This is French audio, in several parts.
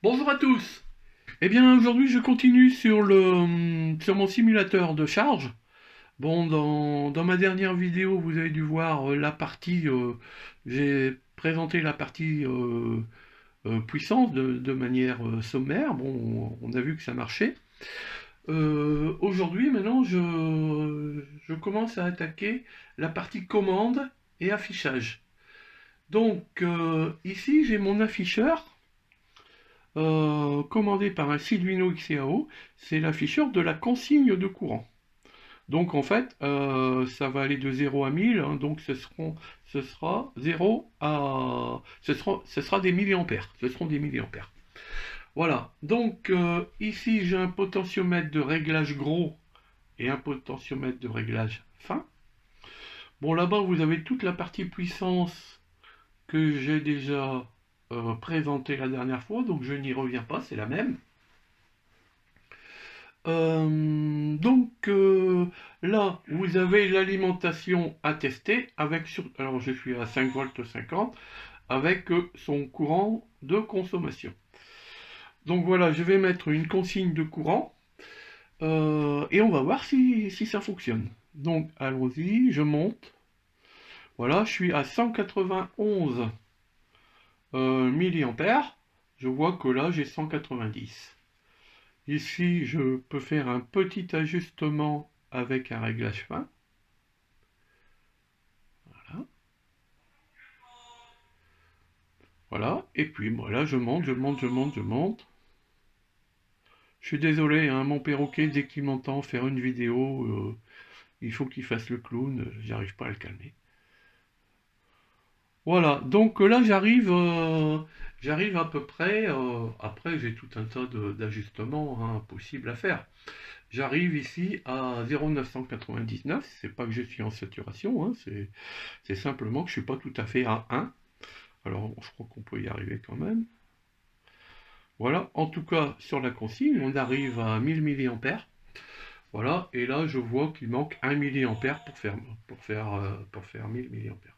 Bonjour à tous. Eh bien aujourd'hui je continue sur mon simulateur de charge. Bon, dans ma dernière vidéo, vous avez dû voir la partie, j'ai présenté la partie puissance de manière sommaire. Bon, on a vu que ça marchait. Aujourd'hui, maintenant, je commence à attaquer la partie commande et affichage. Donc ici j'ai mon afficheur commandé par un Arduino XCAO, c'est l'afficheur de la consigne de courant. Donc en fait, ça va aller de 0 à 1000, hein, donc ce sera 0 à... ce sera des milliampères, ce seront des milliampères. Voilà, donc ici j'ai un potentiomètre de réglage gros et un potentiomètre de réglage fin. Bon, là-bas vous avez toute la partie puissance que j'ai déjà présentée la dernière fois, donc je n'y reviens pas, c'est la même. Donc là, vous avez l'alimentation à tester avec alors je suis à 5 volts 50 avec son courant de consommation. Donc voilà, je vais mettre une consigne de courant et on va voir si ça fonctionne. Donc allons-y, je monte. Voilà, je suis à 191 milliampères. Je vois que là j'ai 190. Ici, je peux faire un petit ajustement avec un réglage fin. Voilà. Voilà. Et puis, voilà, je monte, je monte, je monte, je monte. Je suis désolé, hein, mon perroquet, dès qu'il m'entend faire une vidéo, il faut qu'il fasse le clown. J'arrive pas à le calmer. Voilà. Donc là, j'arrive à peu près. Après, j'ai tout un tas d'ajustements hein, possibles à faire. J'arrive ici à 0,999. C'est pas que je suis en saturation, hein, c'est simplement que je suis pas tout à fait à 1. Alors, je crois qu'on peut y arriver quand même. Voilà, en tout cas, sur la consigne, on arrive à 1000 milliampères. Voilà, et là, je vois qu'il manque 1 milliampère pour faire 1000 milliampères.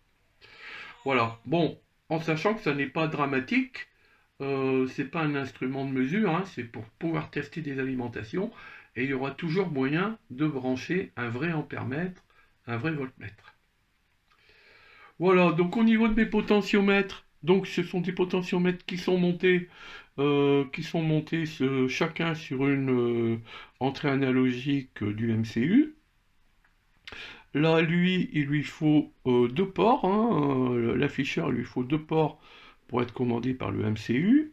Voilà, bon, en sachant que ça n'est pas dramatique, c'est pas un instrument de mesure, hein, c'est pour pouvoir tester des alimentations, et il y aura toujours moyen de brancher un vrai ampèremètre, un vrai voltmètre. Voilà, donc au niveau de mes potentiomètres, donc ce sont des potentiomètres qui sont montés chacun sur une entrée analogique du MCU. Là, lui, il lui faut deux ports, hein, l'afficheur lui faut deux ports pour être commandé par le MCU.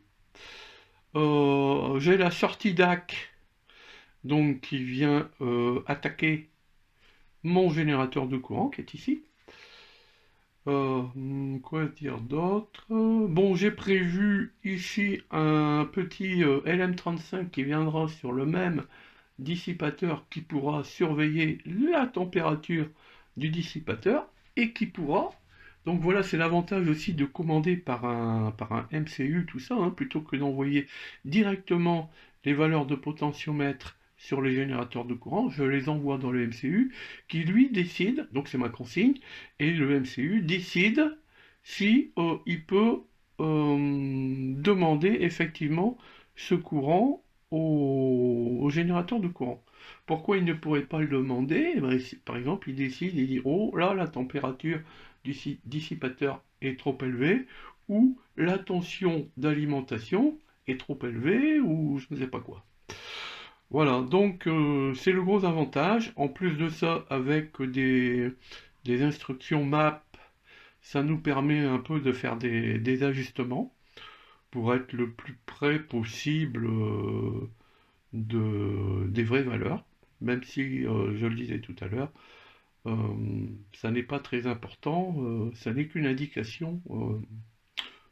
J'ai la sortie DAC, donc qui vient attaquer mon générateur de courant qui est ici. Quoi dire d'autre? Bon, j'ai prévu ici un petit LM35 qui viendra sur le même dissipateur qui pourra surveiller la température du dissipateur et qui pourra, donc voilà, c'est l'avantage aussi de commander par un MCU tout ça, hein, plutôt que d'envoyer directement les valeurs de potentiomètre sur les générateurs de courant, je les envoie dans le MCU qui lui décide, donc c'est ma consigne, et le MCU décide si il peut demander effectivement ce courant au générateur de courant. Pourquoi il ne pourrait pas le demander? Eh ben, par exemple, il décide, il dit, oh là, la température du dissipateur est trop élevée, ou la tension d'alimentation est trop élevée, ou je ne sais pas quoi. Voilà, donc c'est le gros avantage. En plus de ça, avec des instructions map, ça nous permet un peu de faire des ajustements pour être le plus près possible des vraies valeurs, même si, je le disais tout à l'heure, euh, ça n'est pas très important, ça n'est qu'une indication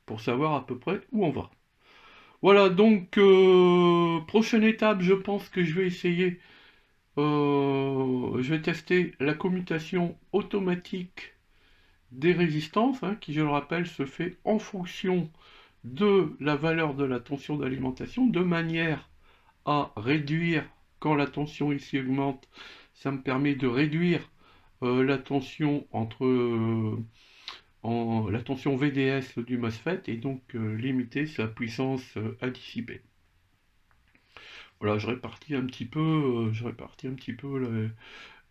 pour savoir à peu près où on va. Voilà, donc prochaine étape, je pense que je vais essayer, je vais tester la commutation automatique des résistances, hein, qui je le rappelle se fait en fonction de la valeur de la tension d'alimentation, de manière à réduire, quand la tension ici augmente, ça me permet de réduire la tension entre la tension VDS du MOSFET et donc limiter sa puissance à dissiper. Voilà, je répartis un petit peu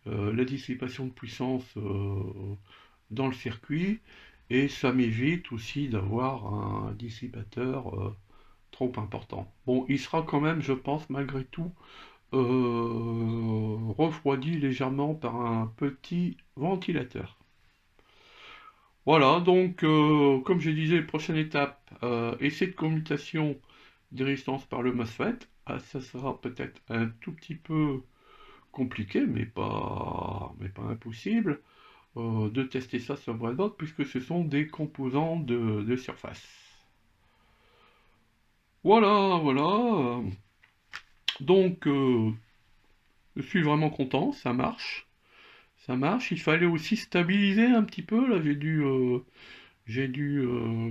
la dissipation de puissance dans le circuit et ça m'évite aussi d'avoir un dissipateur trop important. Bon, il sera quand même, je pense, malgré tout, refroidi légèrement par un petit ventilateur. Voilà, donc, comme je disais, prochaine étape, essai de commutation des résistances par le MOSFET. Ah, ça sera peut-être un tout petit peu compliqué, mais pas impossible, de tester ça sur breadboard, puisque ce sont des composants de surface. Voilà, voilà. Donc, je suis vraiment content, ça marche. Ça marche. Il fallait aussi stabiliser un petit peu. Là, j'ai dû,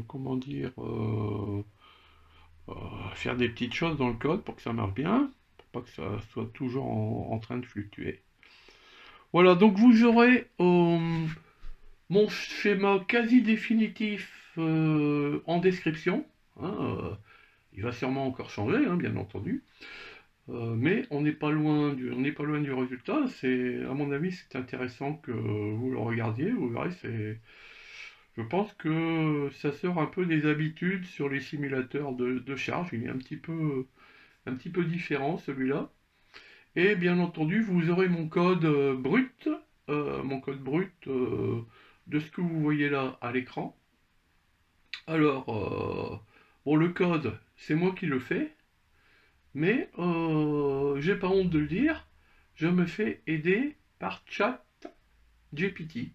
comment dire, faire des petites choses dans le code pour que ça marche bien, pour pas que ça soit toujours en train de fluctuer. Voilà, donc vous aurez mon schéma quasi définitif en description. Hein, il va sûrement encore changer, hein, bien entendu. Mais on n'est pas loin du résultat. À mon avis, c'est intéressant que vous le regardiez. Vous verrez, je pense que ça sort un peu des habitudes sur les simulateurs de charge. Il est un petit peu différent celui-là. Et bien entendu, vous aurez mon code brut de ce que vous voyez là à l'écran. Alors, bon, le code, c'est moi qui le fais, mais j'ai pas honte de le dire, je me fais aider par ChatGPT.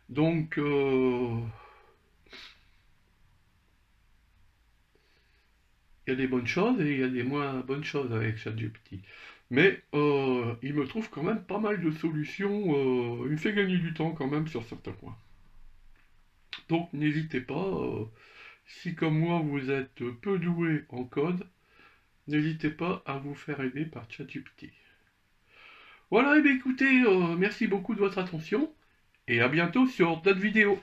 Donc, il y a des bonnes choses et il y a des moins bonnes choses avec ChatGPT. Mais il me trouve quand même pas mal de solutions, il me fait gagner du temps quand même sur certains points. Donc n'hésitez pas, si comme moi vous êtes peu doué en code, n'hésitez pas à vous faire aider par ChatGPT. Voilà, et bien écoutez, merci beaucoup de votre attention et à bientôt sur d'autres vidéos.